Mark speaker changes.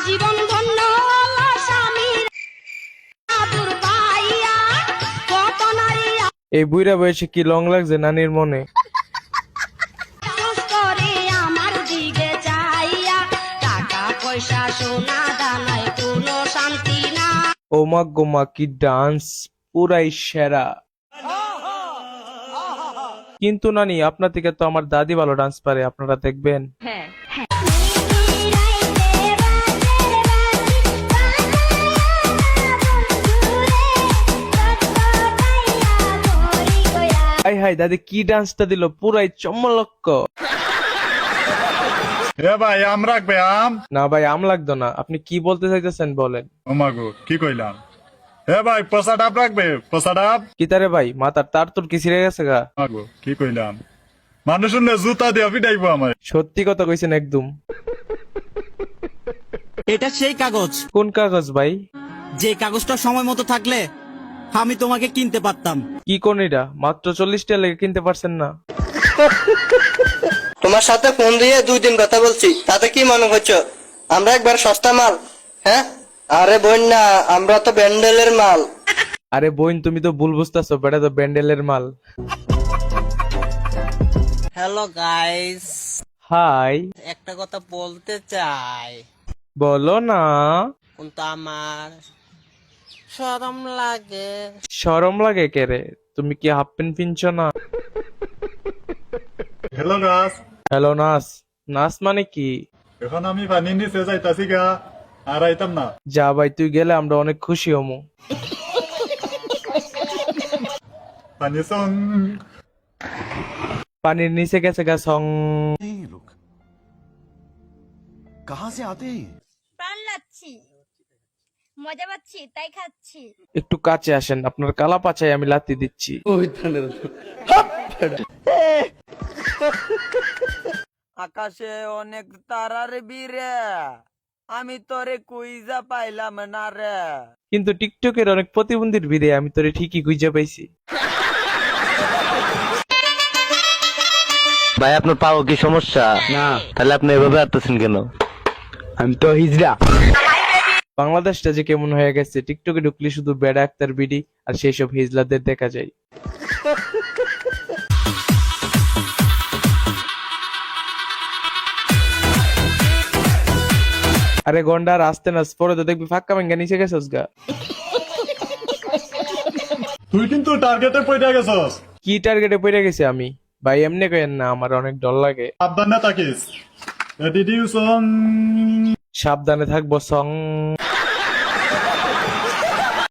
Speaker 1: জীবন ধন্য হলো স্বামীর আদর পাইয়া, কত নারী
Speaker 2: এই বুইরা বয়সে কি লং লাগছে নানির মনে।
Speaker 1: আফসোস করে আমার দিকে চাইয়া, টাকা পয়সা সোনা দানায় কোনো শান্তি না।
Speaker 2: ও মা গো মা, কি ডান্স, পুরাই সেরা। কিন্তু নানি, আপনার থেকে তো আমার দাদি ভালো ডান্স পারে, আপনারা দেখবেন। হাই হাই, দাদি কি ডান্সটা দিল, পুরাই চমলক্ক।
Speaker 3: এ ভাই আম রাখবে আম?
Speaker 2: না ভাই, আম লাগতো না, আপনি কি বলতে চাইতেছেন বলেন।
Speaker 3: ও মাগো কি কইলাম? এ ভাই পচা ডাব রাখবে? পচা ডাব?
Speaker 2: কি তারে ভাই, মাথার তার তোর কি ছিঁড়ে গেছে গা?
Speaker 3: মাগো কি কইলাম? মানুষ শুনলে জুতা দিয়ে পিটাইবো আমার।
Speaker 2: সত্যি কথা কইছেন একদম।
Speaker 4: এটা সেই কাগজ,
Speaker 2: কোন কাগজ ভাই?
Speaker 4: যে কাগজটা সময় মতো থাকলে আমি তোমাকে কিনতে পারতাম।
Speaker 2: কি কোন এটা? মাত্র 40 টাকা লেগে কিনতে পারছেন না?
Speaker 5: তোমার সাথে ফোন দিয়ে 2 দিন কথা বলছি, তাতে কি মনে করছো আমরা একবার সস্তা মাল? হ্যাঁ, আরে বোন না, আমরা তো ব্যান্ডেলের মাল।
Speaker 2: আরে বোন, তুমি তো ভুল বুঝতেছো, বেটা তো ব্যান্ডেলের মাল।
Speaker 4: হ্যালো গাইস,
Speaker 2: হাই,
Speaker 4: একটা কথা বলতে চাই,
Speaker 2: বলো না।
Speaker 4: কিন্তু আমার শরম লাগে।
Speaker 2: শরম লাগে কে রে? তুমি কি হাফ প্যান্ট পিনছো না?
Speaker 3: হ্যালো গাছ,
Speaker 2: হ্যালো নাস। নাস মানে কি?
Speaker 3: এখন আমি পানি নিচে যাইতাছি গা, আর আইতাম না।
Speaker 2: যা ভাই, তুই গেলে আমরা অনেক খুশি হমু।
Speaker 3: পানি সং।
Speaker 2: পানির নিচে গেছে গা সং।
Speaker 1: প্রাণ লাচ্ছি, মজা পাচ্ছি তাই খাচ্ছি।
Speaker 2: একটু কাছে আসেন, আপনার কালা পাচায় আমি লাত্তি দিচ্ছি।
Speaker 4: আকাশে অনেক তারার বীরে, আমি তোরে কুইজা পাইলাম না রে।
Speaker 2: কিন্তু টিকটকের অনেক প্রতিবন্ধীর ভিড়ে আমি তোরে ঠিকই খুঁজে পাইছি।
Speaker 6: ভাই আপনার পাও কি সমস্যা? না। তাহলে আপনি এভাবে আসতেছেন কেন? আমি তো হিজড়া।
Speaker 2: বাংলাদেশটা যে কেমন হয়ে গেছে, টিকটকে ঢুকলে শুধু বেড়া আক্তার বিডি আর সেই সব হিজলাদের দেখা যায়। আরে গন্ডা, আর আসতে না, পরে তো দেখবি ফাঁকা ভেঙ্গা নিচে গেছস গা।
Speaker 3: তুই কিন্তু টার্গেটে পড়ে গেছস।
Speaker 2: কি টার্গেটে পড়ে গেছি আমি? ভাই এমনি কইেন না, আমার অনেক ডর লাগে।
Speaker 3: সাবধানে থাকিস। এডিডিউ সং।
Speaker 2: সাবধানে থাকবো সং।